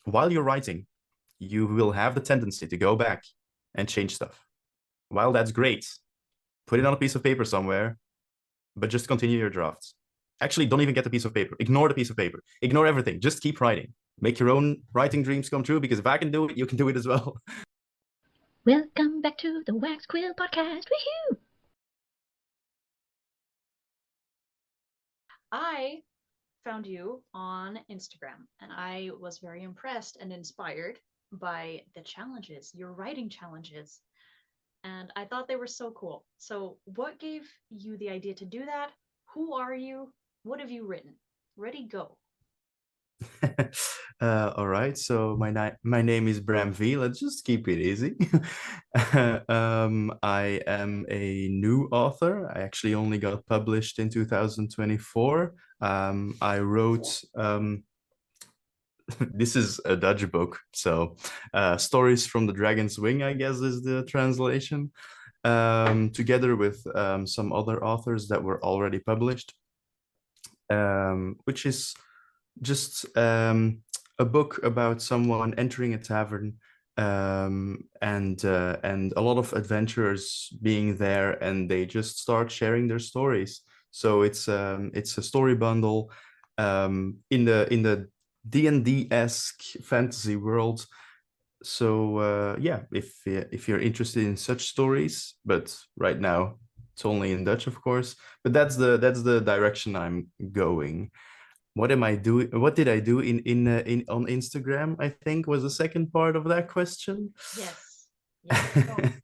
while you're writing, you will have the tendency to go back and change stuff. While that's great, put it on a piece of paper somewhere, but just continue your drafts. Actually, don't even get the piece of paper. Ignore the piece of paper. Ignore everything. Just keep writing. Make your own writing dreams come true, because if I can do it, you can do it as well. Welcome back to the Wax Quill Podcast. Woohoo! I found you on Instagram and I was very impressed and inspired by the challenges, your writing challenges. And I thought they were so cool. So, what gave you the idea to do that? Who are you? What have you written? Ready, go. All right. So my name is Bram V. Let's just keep it easy. I am a new author. I actually only got published in 2024. I wrote this is a Dutch book, so Stories from the Dragon's Wing, I guess, is the translation. Together with some other authors that were already published, which is just a book about someone entering a tavern, and a lot of adventurers being there, and they just start sharing their stories. So it's a story bundle in the D&D-esque fantasy world. So yeah, if you're interested in such stories, but right now it's only in Dutch, of course. But that's the direction I'm going. What am I doing? What did I do in on Instagram? I think was the second part of that question. Yes. Yes.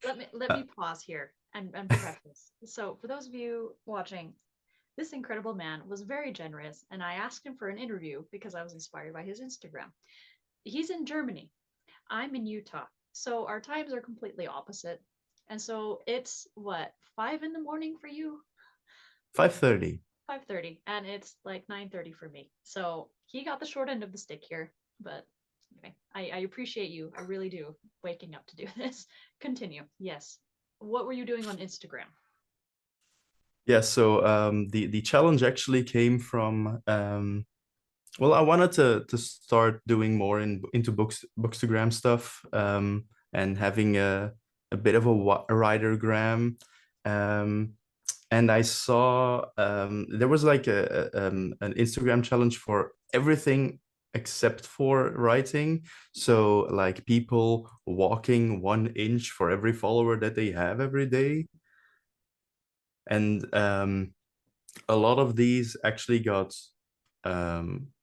So let me pause here and preface. So for those of you watching, this incredible man was very generous, and I asked him for an interview because I was inspired by his Instagram. He's in Germany. I'm in Utah. So our times are completely opposite. And so it's what, 5 in the morning for you? 5:30. 5:30. And it's like 9:30 for me. So he got the short end of the stick here. But okay. I appreciate you. I really do. Waking up to do this. Continue. Yes. What were you doing on Instagram? Yeah, so the challenge actually came from well, I wanted to start doing more into bookstagram stuff, and having a bit of a writergram. Um, and I saw there was like an Instagram challenge for everything except for writing. So like people walking 1 inch for every follower that they have every day. And a lot of these actually got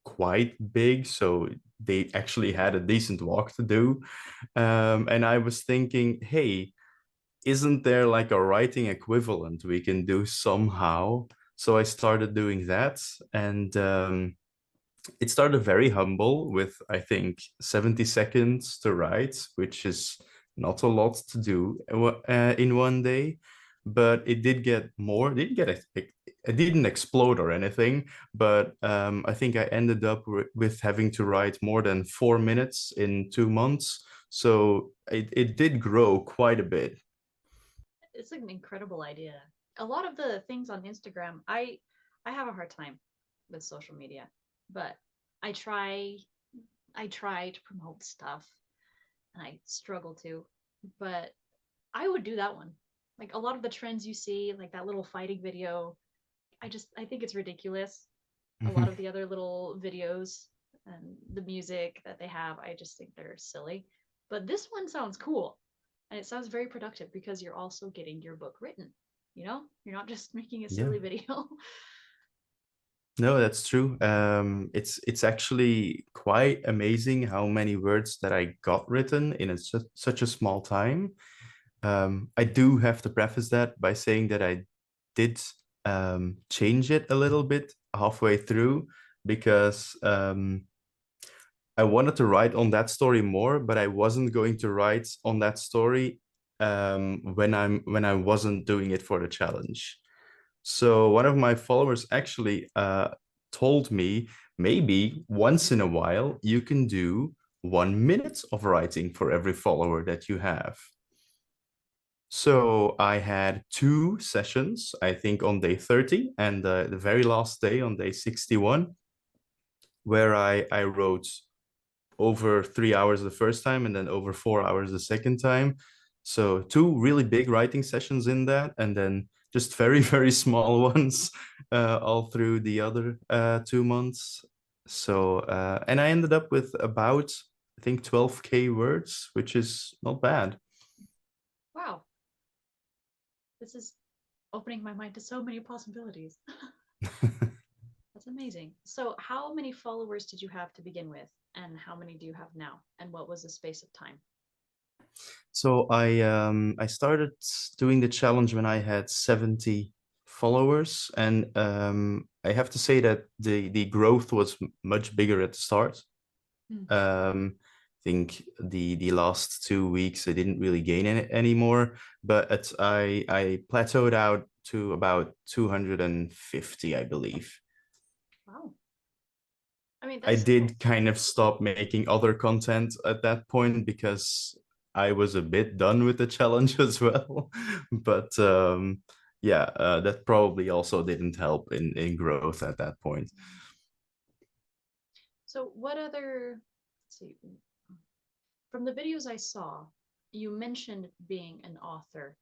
quite big, so they actually had a decent walk to do. And I was thinking, hey, isn't there like a writing equivalent we can do somehow? So I started doing that, and it started very humble with, I think, 70 seconds to write, which is not a lot to do in one day. But it did get more. It didn't get it didn't explode or anything. But I think I ended up with having to write more than 4 minutes in 2 months. So it did grow quite a bit. It's an incredible idea. A lot of the things on Instagram, I have a hard time with social media, but I try I try to promote stuff and I struggle to, but I would do that one. Like a lot of the trends you see, like that little fighting video, I think it's ridiculous. A lot of the other little videos and the music that they have, I just think they're silly. But this one sounds cool. And it sounds very productive because you're also getting your book written. You know, you're not just making a Yeah. silly video. No, that's true. It's actually quite amazing how many words that I got written in such a small time. I do have to preface that by saying that I did change it a little bit halfway through, because I wanted to write on that story more, but I wasn't going to write on that story when I wasn't doing it for the challenge. So one of my followers actually told me, maybe once in a while you can do 1 minute of writing for every follower that you have. So I had two sessions, I think on day 30 and the very last day on day 61, where I wrote over 3 hours the first time and then over 4 hours the second time. So two really big writing sessions in that, and then just very, very small ones all through the other 2 months. So, and I ended up with about, I think, 12K words, which is not bad. Wow. This is opening my mind to so many possibilities. That's amazing. So, how many followers did you have to begin with, and how many do you have now? And what was the space of time? So I started doing the challenge when I had 70 followers, and I have to say that the growth was much bigger at the start. I think the last 2 weeks I didn't really gain any anymore, but I plateaued out to about 250, I believe. Wow. I mean, I that's cool. did kind of stop making other content at that point because I was a bit done with the challenge as well. But yeah, that probably also didn't help in growth at that point. So, what other, let's see, from the videos I saw, you mentioned being an author,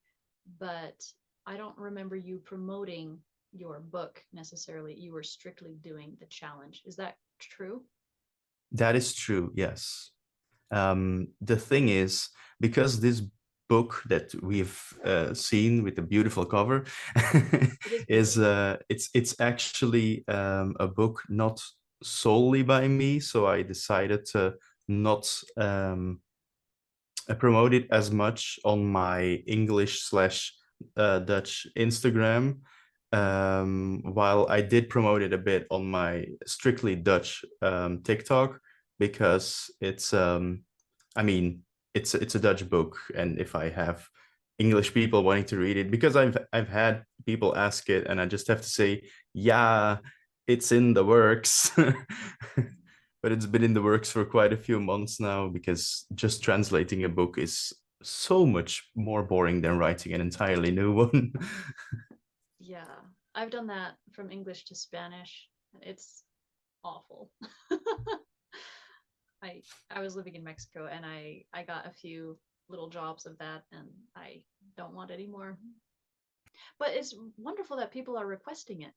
but I don't remember you promoting your book necessarily. You were strictly doing the challenge. Is that true? That is true, yes. The thing is, because this book that we've seen with the beautiful cover It is is beautiful. it's actually a book not solely by me, so I decided to not promote it as much on my English slash Dutch Instagram, while I did promote it a bit on my strictly Dutch TikTok, because it's I mean it's a Dutch book, and if I have English people wanting to read it, because I've had people ask it, and I just have to say, yeah, it's in the works. But it's been in the works for quite a few months now, because just translating a book is so much more boring than writing an entirely new one. Yeah, I've done that from English to Spanish. It's awful. I was living in Mexico and I got a few little jobs of that and I don't want any more. But it's wonderful that people are requesting it,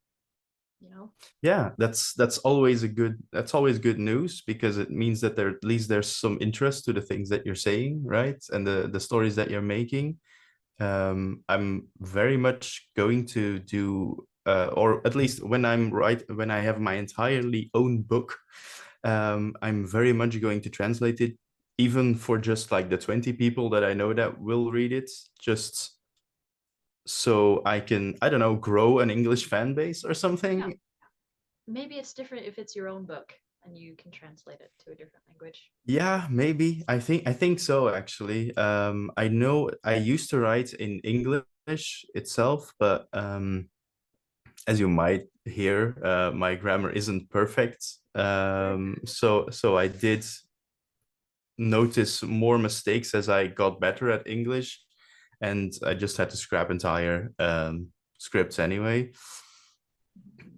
you know? Yeah, that's always good news, because it means that there at least there's some interest to the things that you're saying, right? And the stories that you're making. I'm very much going to do, or at least when I have my entirely own book, I'm very much going to translate it, even for just like the 20 people that I know that will read it, just so I can, I don't know, grow an English fan base or Yeah. something. Maybe it's different if it's your own book and you can translate it to a different language. Yeah, maybe. I think so, actually. I know I used to write in English itself, but as you might hear, my grammar isn't perfect. So I did notice more mistakes as I got better at English, and I just had to scrap entire scripts anyway.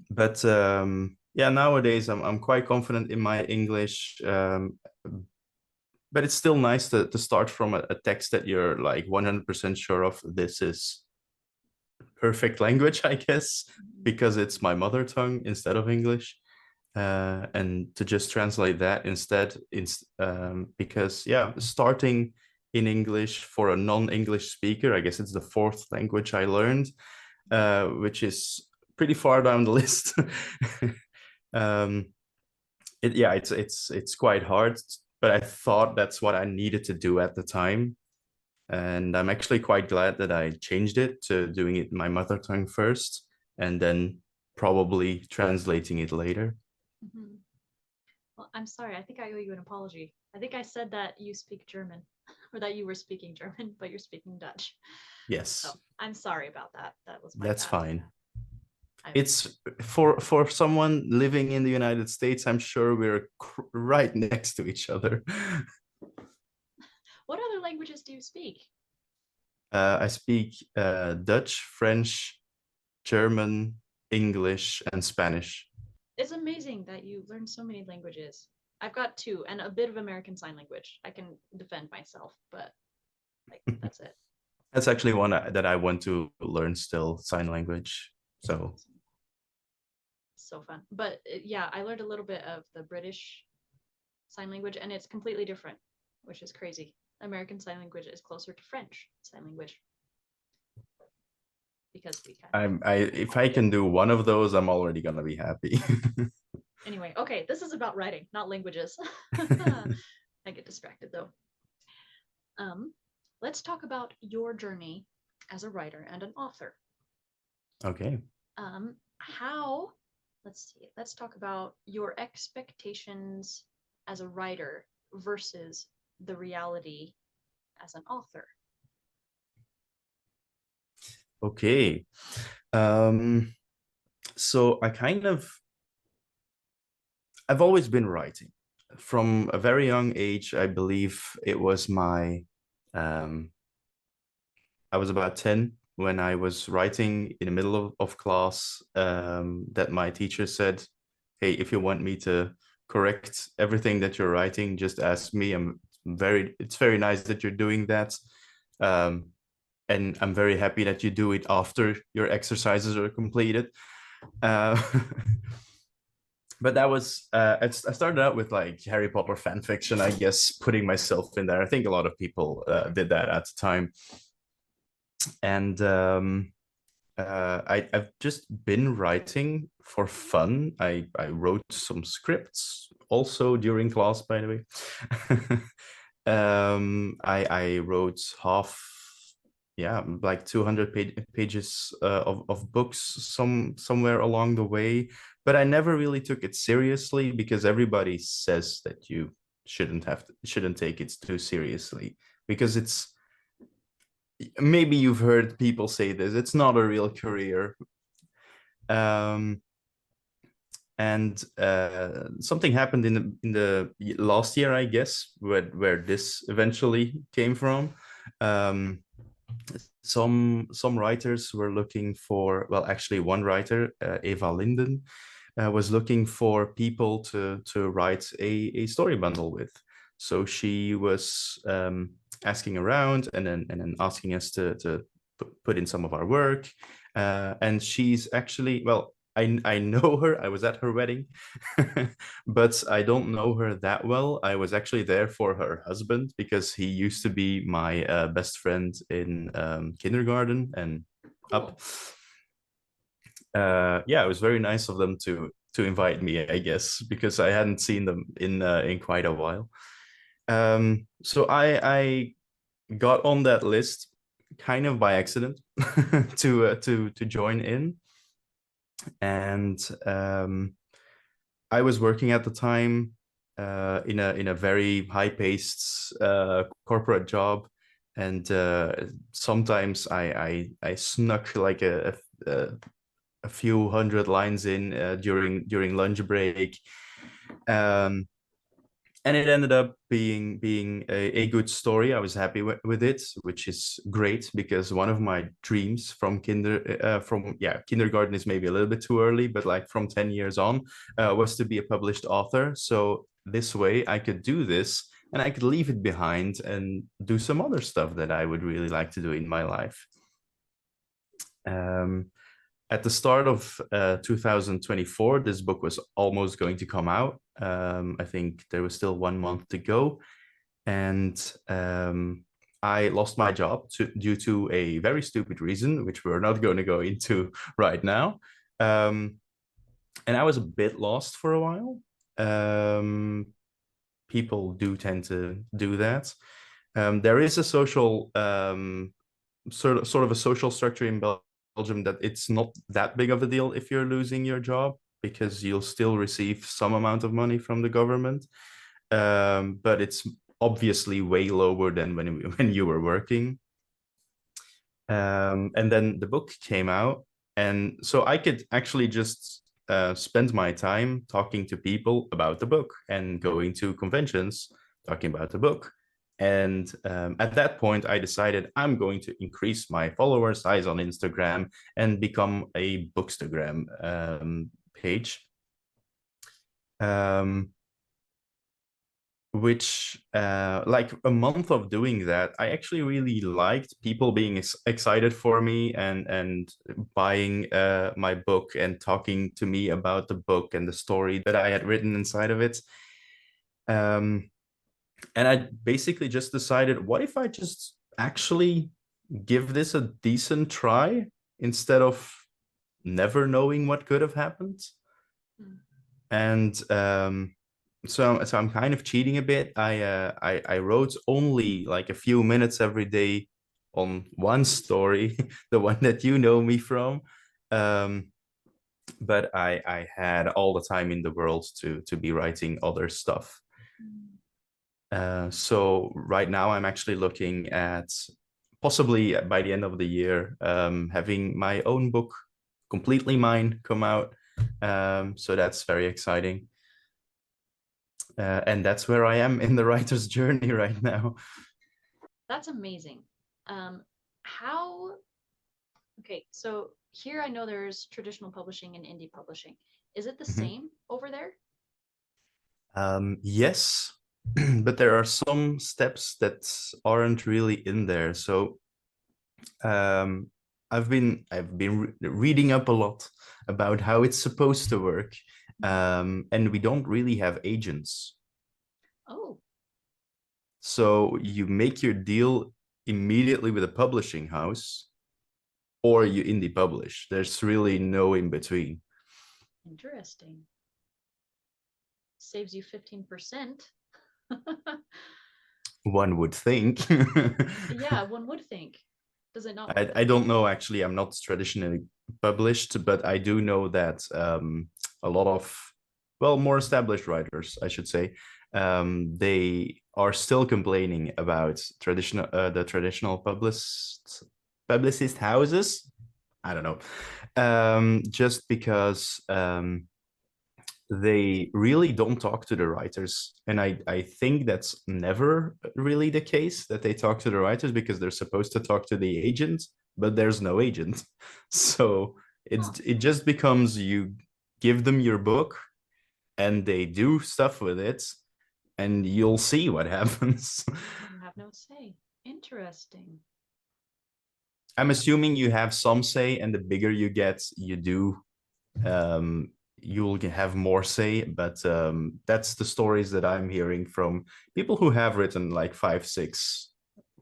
But yeah, nowadays I'm quite confident in my English. But it's still nice to start from a text that you're like 100% sure of. This is perfect language, I guess, because it's my mother tongue instead of English. And to just translate that instead, because yeah, starting in English for a non-English speaker, I guess it's the fourth language I learned, which is pretty far down the list. um, yeah, it's quite hard, but I thought that's what I needed to do at the time. And I'm actually quite glad that I changed it to doing it in my mother tongue first, and then probably translating it later. Mm-hmm. Well, I'm sorry. I think I owe you an apology. I think I said that you speak German or that you were speaking German, but you're speaking Dutch. So Yes, I'm sorry about that. That was my that's bad. fine. I, It's for someone living in the United States, I'm sure we're right next to each other. what other languages do you speak? I speak Dutch, French, German, English, and Spanish. It's amazing that you learn so many languages. I've got 2 and a bit of American Sign Language. I can defend myself, but like that's it. That's actually one that I want to learn still, sign language. So So fun. But yeah, I learned a little bit of the British Sign Language, and it's completely different, which is crazy. American Sign Language is closer to French Sign Language because we kind of. if I can do one of those, I'm already gonna be happy. Anyway, okay, this is about writing, not languages. I get distracted though. Let's talk about your journey as a writer and an author. Okay. How, let's see, let's talk about your expectations as a writer versus the reality as an author. Okay. So I've always been writing. From a very young age, I believe it was I was about 10 when I was writing in the middle of class, that my teacher said, hey, if you want me to correct everything that you're writing, just ask me. It's very nice that you're doing that. And I'm very happy that you do it after your exercises are completed. But that was I started out with like Harry Potter fan fiction, I guess, putting myself in there. I think a lot of people did that at the time. And I've just been writing for fun. I wrote some scripts also during class, by the way. I wrote like 200 pages of books somewhere along the way, but I never really took it seriously because everybody says that you shouldn't take it too seriously because maybe you've heard people say this, it's not a real career. And something happened in the last year, I guess, where this eventually came from. Some writers were looking for, well, actually one writer, Eva Linden, was looking for people to write a story bundle with. So she was asking around and then asking us to put in some of our work. And she's actually, well, I know her. I was at her wedding, but I don't know her that well. I was actually there for her husband because he used to be my best friend in kindergarten and up. Yeah, it was very nice of them to invite me, I guess, because I hadn't seen them in quite a while. So I got on that list kind of by accident to join in. And I was working at the time in a very high-paced corporate job, and sometimes I snuck like a few hundred lines in during lunch break. And it ended up being a good story. I was happy with it, which is great because one of my dreams from kindergarten is maybe a little bit too early, but like from 10 years on, was to be a published author. So this way I could do this and I could leave it behind and do some other stuff that I would really like to do in my life. At the start of 2024, this book was almost going to come out. I think there was still 1 month to go. And I lost my job due to a very stupid reason, which we're not going to go into right now. And I was a bit lost for a while. People do tend to do that. There is a social sort of a social structure in Belgium that it's not that big of a deal if you're losing your job because you'll still receive some amount of money from the government, but it's obviously way lower than when you were working. And then the book came out, and so I could actually just spend my time talking to people about the book and going to conventions talking about the book. And at that point, I decided I'm going to increase my follower size on Instagram and become a Bookstagram page. which like a month of doing that, I actually really liked people being excited for me and buying my book and talking to me about the book and the story that I had written inside of it. Um, and I basically just decided, what if I just actually give this a decent try instead of never knowing what could have happened? Mm. And so I'm kind of cheating a bit. I wrote only like a few minutes every day on one story, the one that you know me from. Um, but I had all the time in the world to be writing other stuff. Mm. So right now I'm actually looking at possibly by the end of the year having my own book, completely mine, come out. So that's very exciting. And that's where I am in the writer's journey right now. That's amazing. How, okay, so here I know there's traditional publishing and indie publishing. Is it the Mhm. same over there? Yes, but there are some steps that aren't really in there. So um, I've been reading up a lot about how it's supposed to work, and we don't really have agents. Oh, So you make your deal immediately with a publishing house, or you indie publish. There's really no in between. interesting. Saves you 15%. One would think. Yeah, one would think. Does it not work I that way? don't know actually. I'm not traditionally published, but I do know that a lot of, well, more established writers, I should say, they are still complaining about the traditional publicist houses. I don't know, just because they really don't talk to the writers. And I think that's never really the case, that they talk to the writers, because they're supposed to talk to the agent, but there's no agent. So Huh. it just becomes, you give them your book and they do stuff with it, and you'll see what happens. You have no say. Interesting. I'm assuming you have some say, and the bigger you get, you do, you'll have more say. But that's the stories that I'm hearing from people who have written like 5 6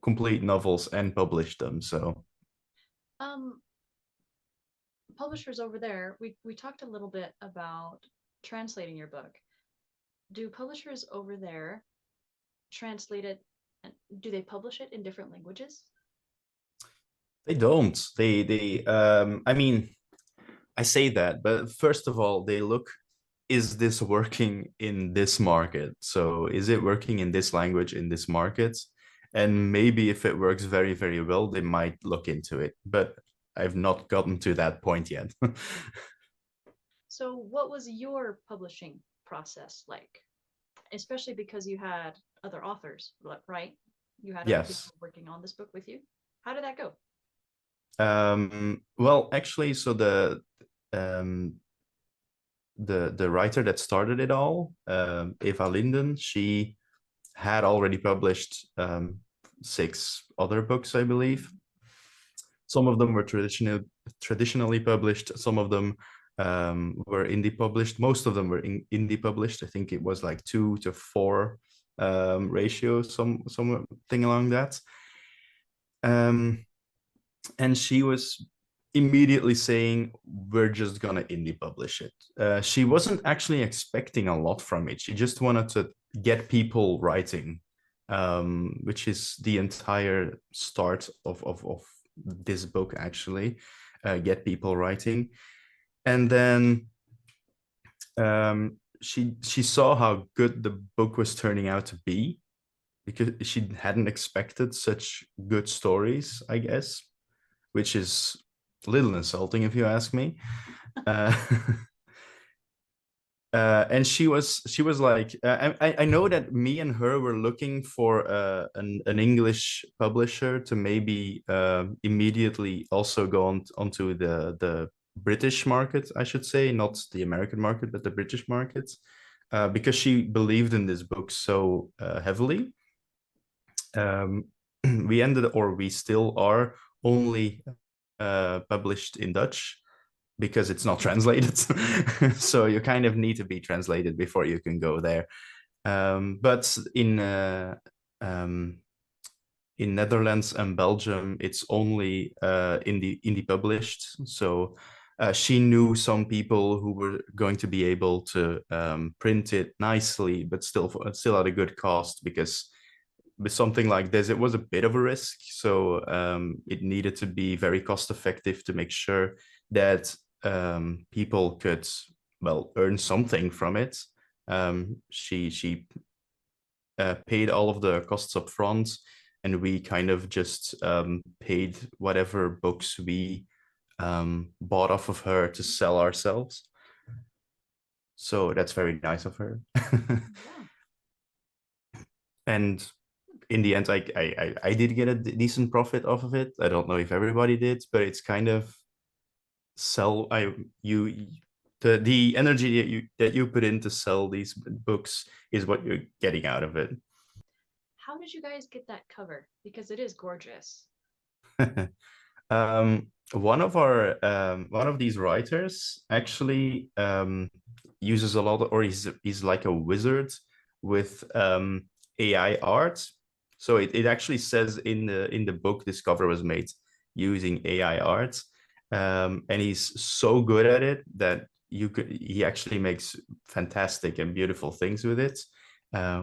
complete novels and published them. So Um, Publishers over there, we talked a little bit about translating your book. Do publishers over there translate it and do they publish it in different languages? they don't, I mean, I say that, but first of all, they look, is this working in this market? So is it working in this language in this market? And maybe if it works very, very well, they might look into it. But I've not gotten to that point yet. So what was your publishing process like? Especially because you had other authors, right? You had other Yes. people working on this book with you. How did that go? Well, actually, so um, the writer that started it all, Eva Linden, she had already published 6 other books, I believe. Some of them were traditionally published. Some of them were indie published. Most of them were indie published. I think it was like 2 to 4 ratio, something along that. Um, and she was immediately saying, we're just gonna indie publish it. She wasn't actually expecting a lot from it. She just wanted to get people writing, which is the entire start of this book, actually. Get people writing. And then she saw how good the book was turning out to be, because she hadn't expected such good stories, I guess, which is a little insulting if you ask me. Uh, and she was like, I know that me and her were looking for an English publisher to maybe immediately also go onto the British market, I should say, not the American market, but the British market. because she believed in this book so heavily, um, we still are only published in Dutch because it's not translated. So you kind of need to be translated before you can go there. But um, in Netherlands and Belgium, it's only indie published. So she knew some people who were going to be able to print it nicely, but still at a good cost, because with something like this, it was a bit of a risk. So it needed to be very cost effective to make sure that people could, well, earn something from it. She paid all of the costs up front, and we kind of just paid whatever books we bought off of her to sell ourselves. So that's very nice of her. Yeah. And in the end, I did get a decent profit off of it. I don't know if everybody did, but it's kind of sell I you the energy that you put in to sell these books is what you're getting out of it. How did you guys get that cover? Because it is gorgeous. One of these writers actually uses a lot of, or he's like a wizard with AI art. So it actually says in the book this cover was made using AI art. And he's so good at it that he actually makes fantastic and beautiful things with it.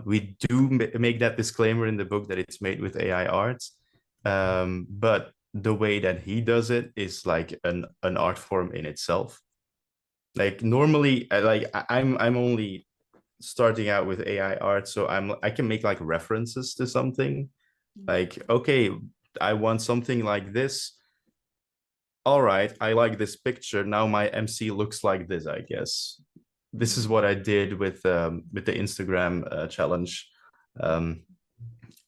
We do make that disclaimer in the book that it's made with AI art. But the way that he does it is like an art form in itself. Like normally, I'm only starting out with AI art, so I can make like references to something. Like, okay, I want something like this. All right, I like this picture. Now my MC looks like this, I guess. This is what I did with the Instagram challenge. Um,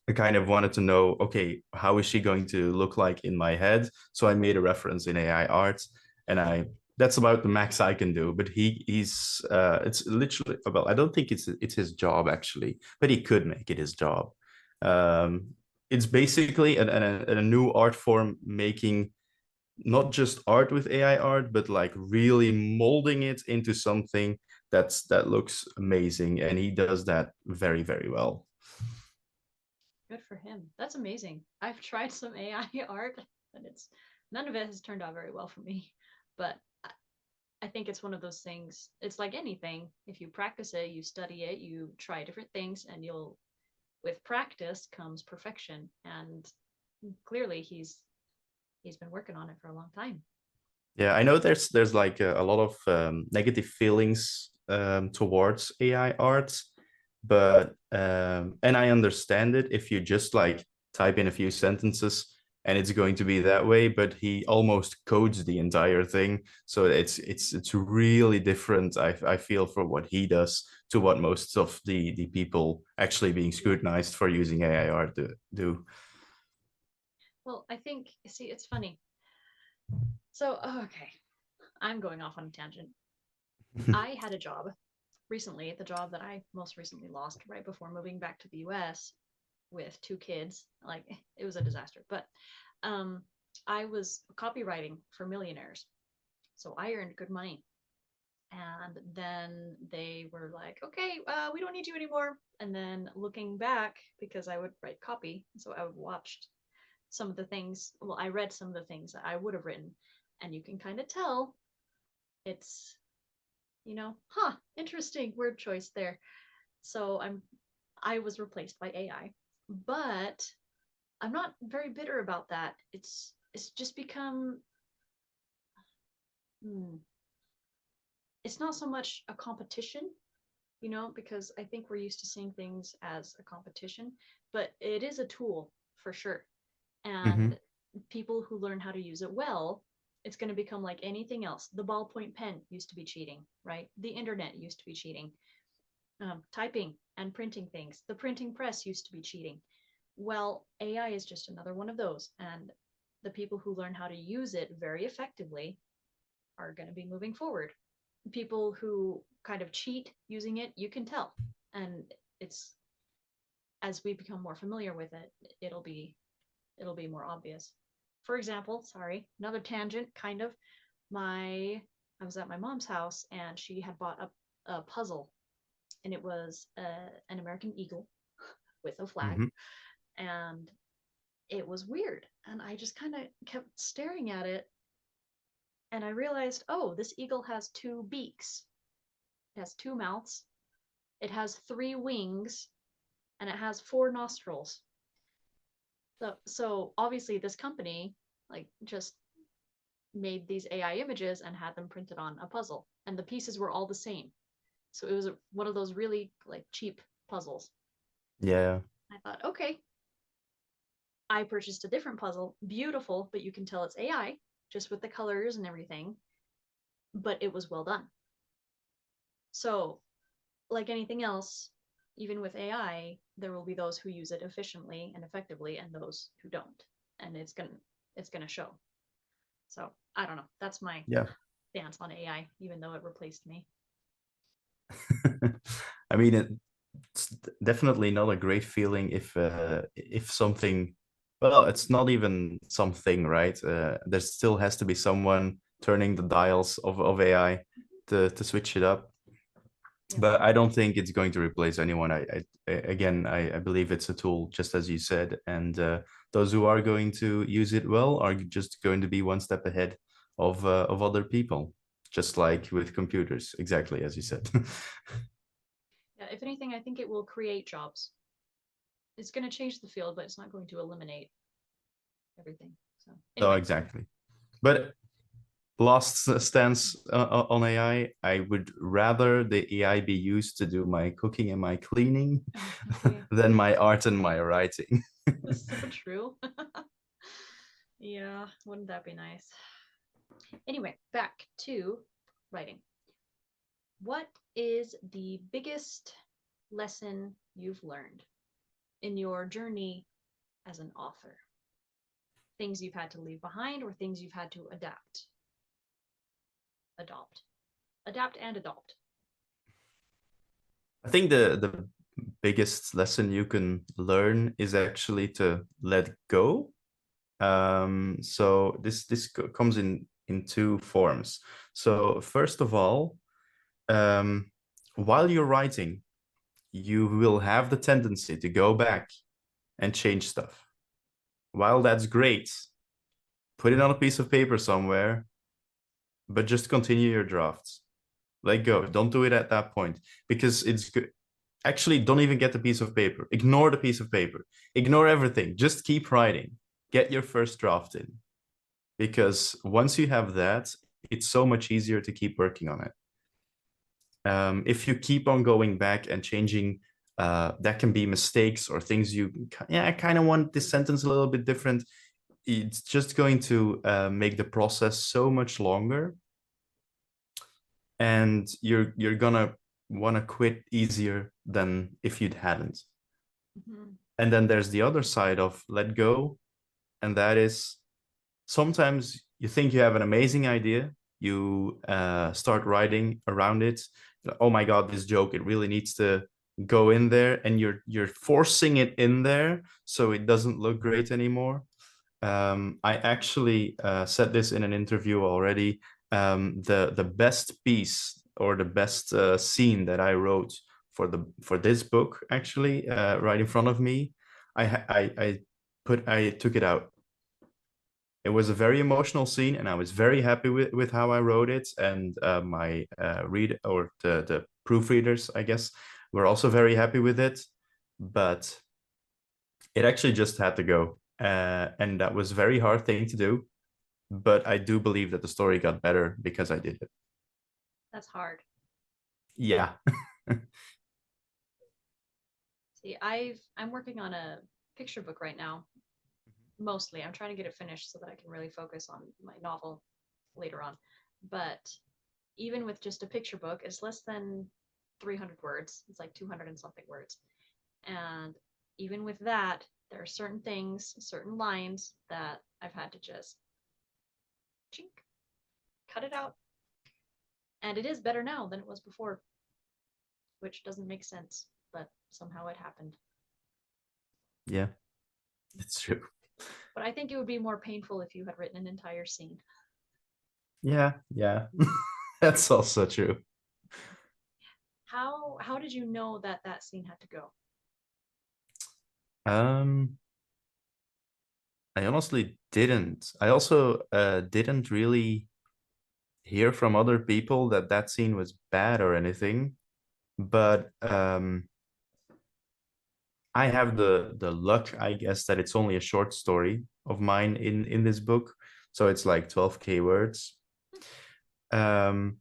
I kind of wanted to know, okay, how is she going to look like in my head? So I made a reference in AI art, and that's about the max I can do. But he's it's literally, well, I don't think it's his job actually, but he could make it his job. It's basically a new art form, making not just art with AI art, but like really molding it into something that looks amazing, and he does that very, very well. Good for him. That's amazing. I've tried some AI art, and it's none of it has turned out very well for me. But I think it's one of those things. It's like anything. If you practice it, you study it, you try different things, and you'll, with practice comes perfection. And clearly, he's been working on it for a long time. Yeah, I know there's like a lot of negative feelings towards AI art, but and I understand it if you just like type in a few sentences and it's going to be that way, but he almost codes the entire thing, so it's really different. I feel, for what he does to what most of the people actually being scrutinized for using AI art do. Well, I think, see, it's funny. So, okay, I'm going off on a tangent. I had a job recently, the job that I most recently lost right before moving back to the US with two kids. Like, it was a disaster. But um, I was copywriting for millionaires. So I earned good money. And then they were like, okay, we don't need you anymore. And then looking back, because I would write copy, so I watched some of the things, well, I read some of the things that I would have written, and you can kind of tell it's, interesting word choice there. So I was replaced by AI, but I'm not very bitter about that. It's just become, hmm, it's not so much a competition, because I think we're used to seeing things as a competition, but it is a tool for sure. Hmm. And people who learn how to use it well, it's going to become like anything else. The ballpoint pen used to be cheating, right? The internet used to be cheating. Typing and printing things. The printing press used to be cheating. Well, AI is just another one of those. And the people who learn how to use it very effectively are going to be moving forward. People who kind of cheat using it, you can tell. And it's as we become more familiar with it, it'll be more obvious. For example, sorry, another tangent, kind of. I was at my mom's house and she had bought a puzzle, and it was an American eagle with a flag, Hmm. and it was weird. And I just kind of kept staring at it, and I realized, oh, this eagle has two beaks, it has two mouths, it has three wings, and it has four nostrils. So obviously this company like just made these AI images and had them printed on a puzzle, and the pieces were all the same. So it was one of those really like cheap puzzles. Yeah. I thought, okay, I purchased a different puzzle, beautiful, but you can tell it's AI just with the colors and everything, but it was well done. So, like anything else, even with AI, there will be those who use it efficiently and effectively and those who don't. And it's going to show. So, I don't know. That's my Yeah. stance on AI, even though it replaced me. I mean, it's definitely not a great feeling if something, well, it's not even something, right? There still has to be someone turning the dials of AI to switch it up. Yeah. But I don't think it's going to replace anyone. I believe it's a tool, just as you said, and those who are going to use it well are just going to be one step ahead of other people, just like with computers, exactly as you said. Yeah, if anything, I think it will create jobs. It's going to change the field, but it's not going to eliminate everything. So, No, anyway. exactly. But last stance on AI, I would rather the AI be used to do my cooking and my cleaning Okay. than my art and my writing. That's so true. Yeah, wouldn't that be nice? Anyway, back to writing. What is the biggest lesson you've learned in your journey as an author? Things you've had to leave behind or things you've had to adapt? Adopt. Adapt and adopt. I think the biggest lesson you can learn is actually to let go. So this comes in two forms. So first of all, while you're writing, you will have the tendency to go back and change stuff. While that's great, put it on a piece of paper somewhere, but just continue your drafts. Let go. Don't do it at that point because it's good. Actually, don't even get the piece of paper. Ignore the piece of paper. Ignore everything. Just keep writing. Get your first draft in. Because once you have that, it's so much easier to keep working on it. If you keep on going back and changing, that can be mistakes or things you, yeah, I kind of want this sentence a little bit different. It's just going to make the process so much longer, and you're gonna want to quit easier than if you hadn't. Mm-hmm. And then there's the other side of let go, and that is sometimes you think you have an amazing idea, you start writing around it. Oh my God, this joke, it really needs to go in there, and you're forcing it in there so it doesn't look great anymore. I actually said this in an interview already. The best piece or the best scene that I wrote for this book, actually, right in front of me, I took it out. It was a very emotional scene, and I was very happy with how I wrote it. And my read or the proofreaders, I guess, were also very happy with it. But it actually just had to go, and that was a very hard thing to do. But I do believe that the story got better because I did it. That's hard. Yeah. See, I'm working on a picture book right now. Mostly, I'm trying to get it finished so that I can really focus on my novel later on. But even with just a picture book, it's less than 300 words. It's like 200 and something words. And even with that, there are certain things, certain lines that I've had to just chink, cut it out. And it is better now than it was before. which doesn't make sense, but somehow it happened. Yeah, it's true. But I think it would be more painful if you had written an entire scene. Yeah, yeah. That's also true. How did you know that that scene had to go? I honestly didn't. I also didn't really hear from other people that that scene was bad or anything. But I have the luck, I guess, that it's only a short story of mine in this book, so it's like 12K words. Um,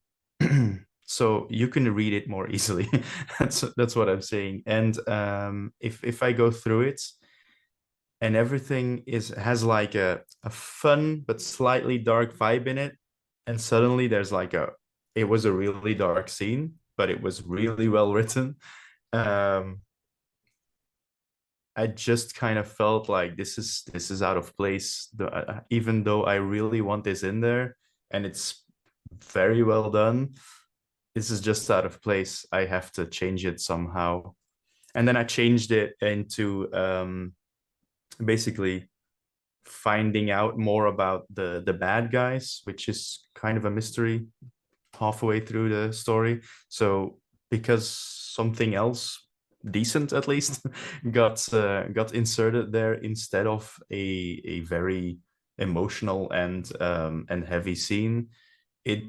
so you can read it more easily. That's what I'm saying. And if I go through it and everything has like a fun but slightly dark vibe in it, and suddenly there's like it was a really dark scene, but it was really well written. Um, I just kind of felt like this is out of place. Even though I really want this in there, and it's very well done, this is just out of place. I have to change it somehow. And then I changed it into basically finding out more about the bad guys, which is kind of a mystery halfway through the story. So because something else decent at least got inserted there instead of a very emotional and heavy scene, it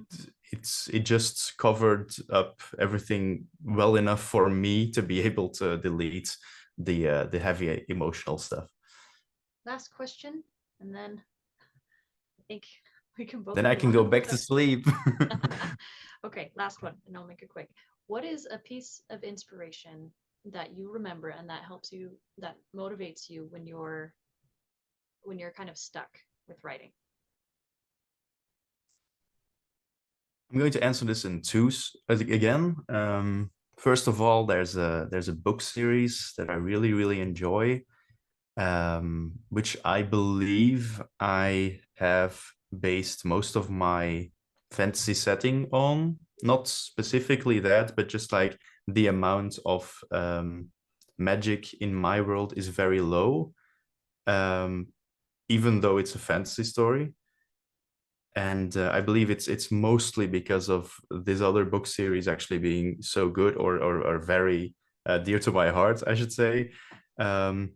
it just covered up everything well enough for me to be able to delete the heavy emotional stuff. Last question, and then I think we can both Then I move can go on. back to sleep. Okay, last one, and I'll make it quick. What is a piece of inspiration that you remember and that helps you, that motivates you when you're kind of stuck with writing? I'm going to answer this in twos again. First of all, there's a book series that I really enjoy, which I believe I have based most of my fantasy setting on. Not specifically that, but just like the amount of magic in my world is very low, um, even though it's a fantasy story. And I believe it's mostly because of this other book series actually being so good or very dear to my heart, I should say. Um,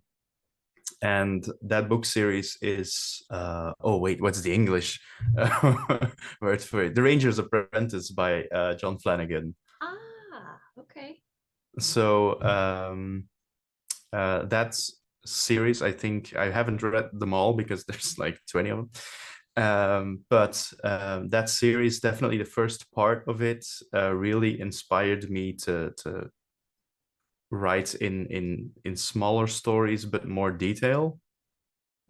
and that book series is oh wait, what's the English word for it? The Ranger's Apprentice by John Flanagan. Ah, okay. So that series, I think I haven't read them all because there's like 20 of them. But that series, definitely the first part of it, really inspired me to write in smaller stories but more detail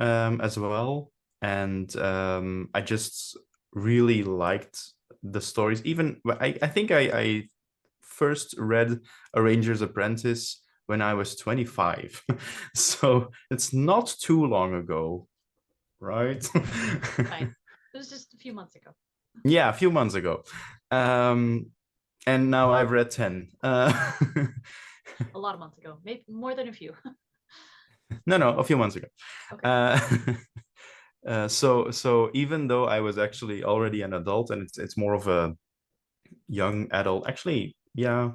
as well. And I just really liked the stories. Even I think I first read A Ranger's Apprentice when I was 25. So it's not too long ago, right? Right. It was just a few months ago. Yeah, a few months ago. And now I've read 10. A lot of months ago. Maybe more than a few. No, a few months ago. Okay. So even though I was actually already an adult and it's more of a young adult, actually, yeah,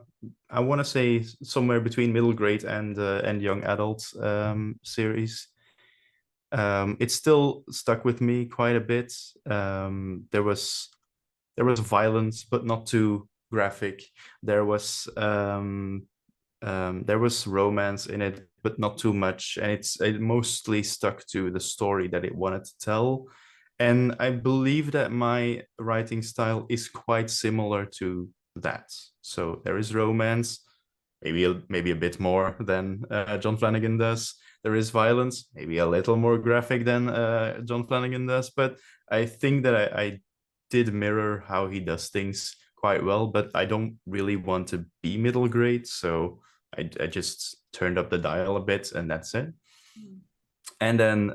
I want to say somewhere between middle grade and young adult series. It still stuck with me quite a bit. There was violence, but not too graphic. There was there was romance in it, but not too much, and it mostly stuck to the story that it wanted to tell. And I believe that my writing style is quite similar to that. So there is romance, maybe a bit more than John Flanagan does. There is violence, maybe a little more graphic than John Flanagan does. But I think that I did mirror how he does things quite well. But I don't really want to be middle grade, so I just turned up the dial a bit, and that's it. Mm. And then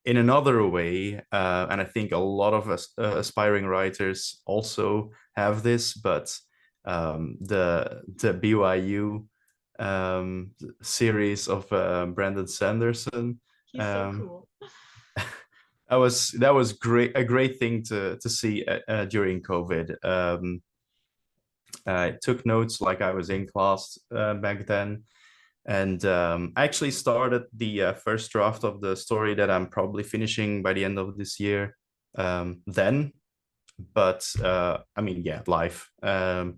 in another way, and I think a lot of us aspiring writers also have this, but the BYU series of Brandon Sanderson. He's so cool. That was a great thing to see during COVID. I took notes like I was in class back then, and I actually started the first draft of the story that I'm probably finishing by the end of this year. Then, but I mean, yeah, life.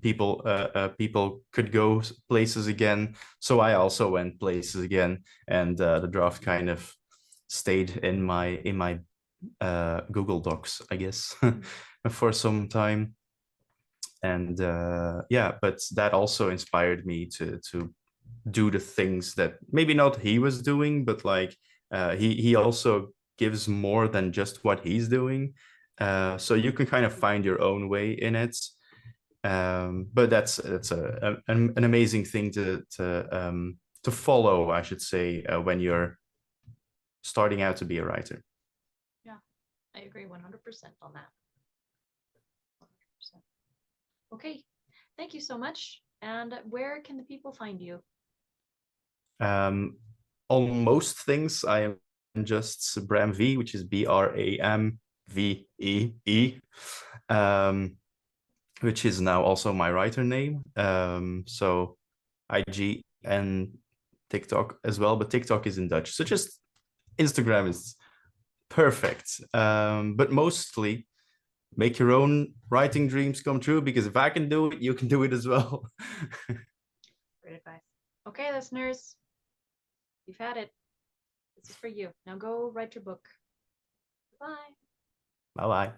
People could go places again, so I also went places again, and the draft kind of stayed in my Google Docs, I guess, for some time. And yeah, but that also inspired me to do the things that maybe not he was doing, but like he also gives more than just what he's doing. So you can kind of find your own way in it. But that's an amazing thing to follow, I should say, when you're starting out to be a writer. Yeah, I agree 100% on that. 100%. Okay, thank you so much. And where can the people find you? On most things, I am just Bram V, which is BRAMVEE, which is now also my writer name. So IG and TikTok as well, but TikTok is in Dutch. So just Instagram is perfect. But mostly make your own writing dreams come true, because if I can do it, you can do it as well. Great advice. Okay, listeners, you've had it. This is for you. Now go write your book. Bye. Bye bye.